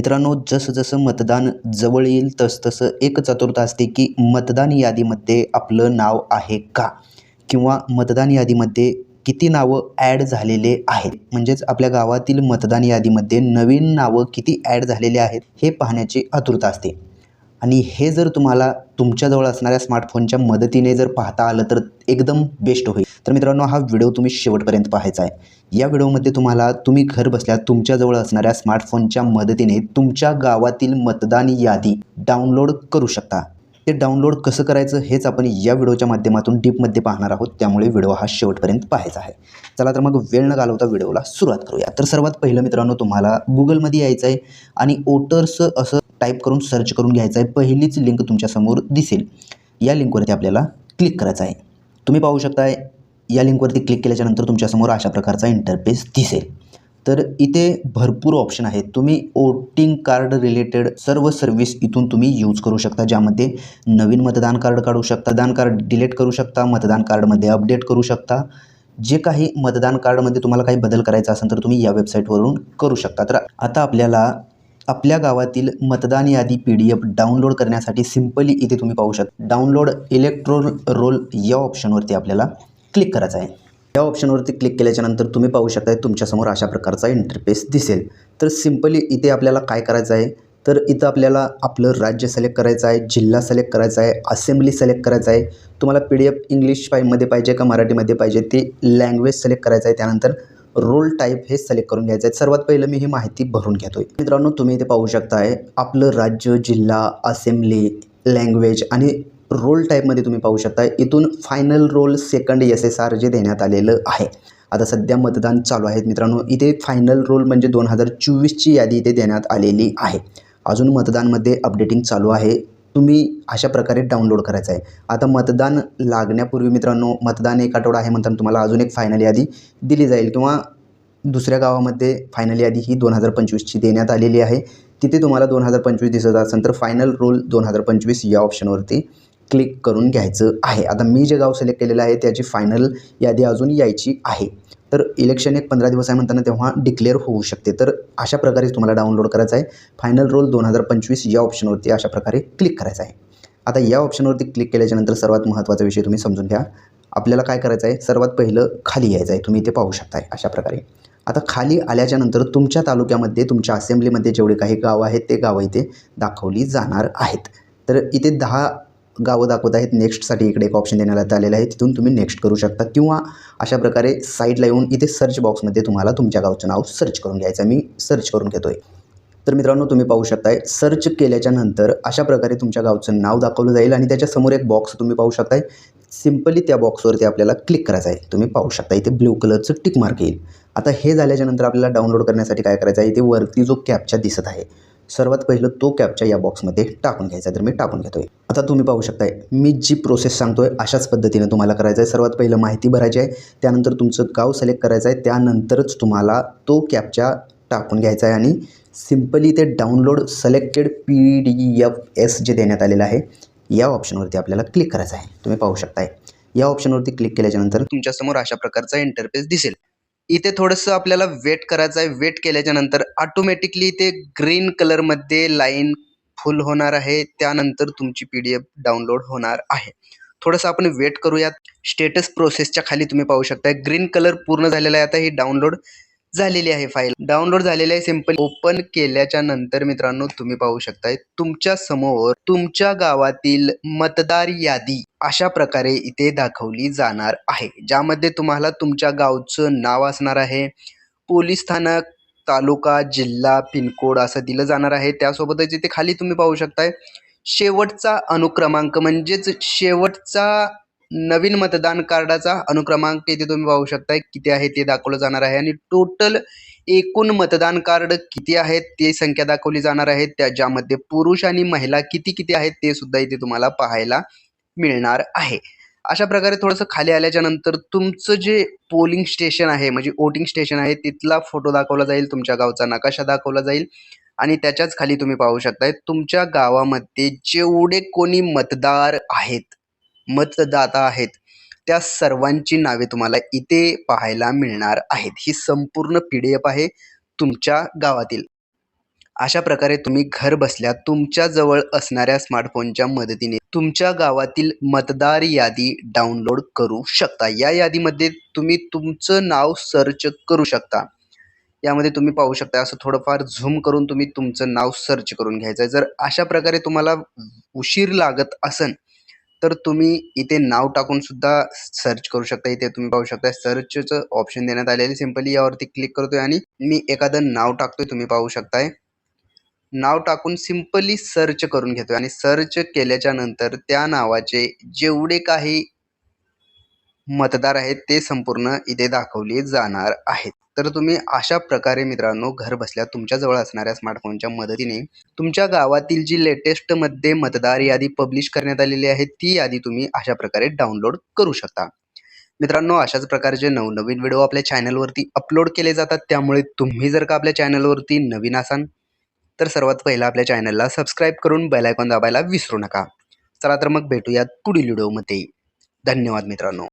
मित्रांनो, जसं-जसं मतदान जवळ येईल तसं-तसं एक चतुरता असते, की मतदान यादीमध्ये आपलं नाव आहे का? किंवा मतदान यादीमध्ये किती नावं ॲड झालेले आहेत? म्हणजेच आपल्या गावातील मतदान यादीमध्ये नवीन नावं किती ॲड झालेले आहेत, हे पाहण्याची आतुरता असते. आणि हे जर तुम्हाला तुमच्याजवळ असणाऱ्या स्मार्टफोनच्या मदतीने जर पाहता आलं तर एकदम बेस्ट होईल. तर मित्रांनो, हा व्हिडिओ तुम्ही शेवटपर्यंत पाहायचा आहे. या व्हिडिओमध्ये तुम्ही घर बसल्या तुमच्याजवळ असणाऱ्या स्मार्टफोनच्या मदतीने तुमच्या गावातील मतदान यादी डाउनलोड करू शकता. ते डाउनलोड कसं करायचं हेच आपण या व्हिडिओच्या माध्यमातून डीपमध्ये पाहणार आहोत. त्यामुळे व्हिडिओ हा शेवटपर्यंत पाहायचा आहे. चला तर मग वेळ न घालवता व्हिडिओला सुरुवात करूया. तर सर्वात पहिलं मित्रांनो, तुम्हाला गुगलमध्ये यायचं आहे आणि वोटर्स असं टाईप करून सर्च करून घ्यायचं आहे. पहिलीच लिंक तुमच्यासमोर दिसेल. या लिंकवरती आपल्याला क्लिक करायचं आहे. तुम्ही पाहू शकताय, या लिंकवरती क्लिक केल्याच्यानंतर तुमच्यासमोर अशा प्रकारचा इंटरफेस दिसेल. तर इथे भरपूर ऑप्शन आहेत. तुम्ही वोटिंग कार्ड रिलेटेड सर्व सर्व्हिस इथून तुम्ही यूज करू शकता, ज्यामध्ये नवीन मतदान कार्ड काढू शकता, मतदान कार्ड डिलीट करू शकता, मतदान कार्डमध्ये अपडेट करू शकता. जे काही मतदान कार्डमध्ये तुम्हाला काही बदल करायचा असेल तर तुम्ही या वेबसाईटवरून करू शकता. तर आता आपल्याला आपल्या गावातील मतदान यादी PDF डाउनलोड करण्यासाठी सिंपली इथे तुम्ही पाहू शकता, डाउनलोड इलेक्ट्रोल रोल या ऑप्शनवरती आपल्याला क्लिक करायचं आहे. या ऑप्शनवरती क्लिक केल्याच्यानंतर तुम्ही पाहू शकता तुमच्यासमोर अशा प्रकारचा इंटरफेस दिसेल. तर सिंपली इथे आपल्याला काय करायचं आहे, तर इथं आपल्याला आपलं राज्य सिलेक्ट करायचं आहे, जिल्हा सिलेक्ट करायचा आहे, असेंब्ली सिलेक्ट करायचं आहे. तुम्हाला PDF इंग्लिश फाईलमध्ये पाहिजे का मराठीमध्ये पाहिजे ते लँग्वेज सिलेक्ट करायचं आहे. त्यानंतर रोल टाईप हे सिलेक्ट करून घ्यायचं आहे. सर्वात पहिलं मी ही माहिती भरून घेतोय. मित्रांनो, तुम्ही इथे पाहू शकताय आपलं राज्य, जिल्हा, असेंब्ली, लँग्वेज आणि रोल टाईपमध्ये तुम्ही पाहू शकताय. इथून फायनल रोल सेकंड SSR जे देण्यात आलेलं आहे. आता सध्या मतदान चालू आहेत मित्रांनो. इथे फायनल रोल म्हणजे 2024ची यादी इथे देण्यात आलेली आहे. अजून मतदानमध्ये अपडेटिंग चालू आहे. तुम्ही अशा प्रकारे डाउनलोड करायचं आहे. आता मतदान लागण्यापूर्वी मित्रांनो, मतदान एक आठवडा आहे म्हणताना तुम्हाला अजून एक फायनल यादी दिली जाईल किंवा दुसऱ्या गावामध्ये फायनल यादी ही 2025ची देण्यात आलेली आहे. तिथे तुम्हाला 2025 दिसत असेल तर फायनल रोल 2025 या ऑप्शनवरती क्लिक करून घ्यायचं आहे. आता मी जे गाव सिलेक्ट केलेलं आहे त्याची फायनल यादी अजून यायची आहे. तर इलेक्शन एक 15 दिवस आहे म्हणताना तेव्हा डिक्लेअर होऊ शकते. तर अशा प्रकारे तुम्हाला डाउनलोड करायचं आहे. फायनल रोल 2025 या ऑप्शनवरती अशा प्रकारे क्लिक करायचं आहे. आता या ऑप्शनवरती क्लिक केल्याच्यानंतर सर्वात महत्त्वाचा विषय तुम्ही समजून घ्या. आपल्याला काय करायचं आहे, सर्वात पहिलं खाली यायचं आहे. तुम्ही इथे पाहू शकताय अशा प्रकारे. आता खाली आल्याच्यानंतर तुमच्या तालुक्यामध्ये, तुमच्या असेंब्लीमध्ये जेवढे काही गाव आहेत ते गावं इथे दाखवली जाणार आहेत. तर इथे 10 गावं दाखवत आहेत. नेक्स्टसाठी इकडे एक ऑप्शन देण्यात आलेलं आहे, तिथून तुम्ही नेक्स्ट करू शकता किंवा अशा प्रकारे साईडला येऊन इथे सर्च बॉक्समध्ये तुम्हाला तुमच्या गावचं नाव सर्च करून घ्यायचं. मी सर्च करून घेतोय. तर मित्रांनो, तुम्ही पाहू शकताय सर्च केल्याच्यानंतर अशा प्रकारे तुमच्या गावचं नाव दाखवलं जाईल आणि त्याच्यासमोर एक बॉक्स तुम्ही पाहू शकताय. सिंपली त्या बॉक्सवरती आपल्याला क्लिक करायचं आहे. तुम्ही पाहू शकता इथे ब्ल्यू कलरचं टिक मार्क येईल. आता हे झाल्याच्यानंतर आपल्याला डाउनलोड करण्यासाठी काय करायचं आहे, इथे वरती जो कॅप्चा दिसत आहे, सर्वात पहिलं तो कॅप्चा या बॉक्समध्ये टाकून घ्यायचा. तर मी टाकून घेतोय. आता तुम्ही पाहू शकताय मी जी प्रोसेस सांगतोय अशाच पद्धतीने तुम्हाला करायचं आहे. सर्वात पहिलं माहिती भरायची आहे, त्यानंतर तुमचं गाव सिलेक्ट करायचं आहे, त्यानंतरच तुम्हाला तो कॅप्चा टाकून घ्यायचा आहे आणि सिंपली ते डाउनलोड सिलेक्टेड PDFs जे देण्यात आलेलं आहे या ऑप्शनवरती आपल्याला क्लिक करायचं आहे. तुम्ही पाहू शकताय या ऑप्शनवरती क्लिक केल्याच्यानंतर तुमच्यासमोर अशा प्रकारचा इंटरफेस दिसेल. इथे थोडंसं आपल्याला वेट करायचं आहे. वेट केल्याच्यानंतर ऑटोमॅटिकली ते ग्रीन कलरमध्ये लाईन फुल होणार आहे. त्यानंतर तुमची PDF डाउनलोड होणार आहे. थोडंसं आपण वेट करूयात. स्टेटस प्रोसेसच्या खाली तुम्ही पाहू शकता ग्रीन कलर पूर्ण झालेला आहे. आता ही डाउनलोड झालेली आहे. फाईल डाउनलोड झालेली आहे. सिंपल ओपन केल्याच्या नंतर मित्रांनो, तुम्ही पाहू शकताय तुमच्या समोर तुमच्या गावातील मतदार यादी अशा प्रकारे इथे दाखवली जाणार आहे, ज्यामध्ये तुम्हाला तुमच्या गावचं नाव असणार आहे, पोलीस स्थानक, तालुका, जिल्हा, पिनकोड असं दिलं जाणार आहे. त्यासोबतच इथे खाली तुम्ही पाहू शकताय शेवटचा अनुक्रमांक म्हणजेच शेवटचा नवीन मतदान कार्डाचा अनुक्रमांक इथे तुम्ही पाहू शकताय किती आहे ते दाखवलं जाणार आहे आणि टोटल एकूण मतदान कार्ड किती आहेत ते संख्या दाखवली जाणार आहे. ज्यामध्ये पुरुष आणि महिला किती किती आहेत ते सुद्धा इथे तुम्हाला पाहायला मिळणार आहे. अशा प्रकारे थोडंसं खाली आल्याच्या नंतर तुमचं जे पोलिंग स्टेशन आहे म्हणजे वोटिंग स्टेशन आहे तिथला फोटो दाखवला जाईल, तुमच्या गावचा नकाशा दाखवला जाईल आणि त्याच्याच खाली तुम्ही पाहू शकताय तुमच्या गावामध्ये जेवढे कोणी मतदार आहेत, मतदाता आहेत, त्या सर्वांची नावे तुम्हाला इथे पाहायला मिळणार आहेत. ही संपूर्ण PDF आहे तुमच्या गावातील. अशा प्रकारे तुम्ही घर बसल्या तुमच्या जवळ असणाऱ्या स्मार्टफोनच्या मदतीने तुमच्या गावातील मतदार यादी डाउनलोड करू शकता. या यादीमध्ये तुम्ही तुमचं नाव सर्च करू शकता. यामध्ये तुम्ही पाहू शकता असं थोडंफार झूम करून तुम्ही तुमचं नाव सर्च करून घ्यायचं आहे. जर अशा प्रकारे तुम्हाला उशीर लागत असेल तर तुम्ही इथे नाव टाकून सुद्धा सर्च करू शकता. इथे तुम्ही पाहू शकता सर्चचं ऑप्शन देण्यात आलेले. सिंपली यावरती क्लिक करतोय आणि मी एखादं नाव टाकतोय. तुम्ही पाहू शकताय नाव टाकून सिंपली सर्च करून घेतोय आणि सर्च केल्याच्या नंतर त्या नावाचे जेवढे काही मतदार आहेत ते संपूर्ण इथे दाखवले जाणार आहेत. तर तुम्ही अशा प्रकारे मित्रांनो घर बसल्या तुमच्या जवळ असणाऱ्या स्मार्टफोनच्या मदतीने तुमच्या गावातील जी लेटेस्ट मध्ये मतदार यादी पब्लिश करण्यात आलेली आहे ती यादी तुम्ही अशा प्रकारे डाउनलोड करू शकता. मित्रांनो अशाच प्रकारचे नवनवीन व्हिडिओ आपल्या चॅनलवरती अपलोड केले जातात. त्यामुळे तुम्ही जर का आपल्या चॅनलवरती नवीन असाल तर सर्वात पहिला आपल्या चॅनलला सबस्क्राईब करून बेल आयकॉन दाबायला विसरू नका. चला तर मग भेटूयात पुढील व्हिडिओमध्ये. धन्यवाद मित्रांनो.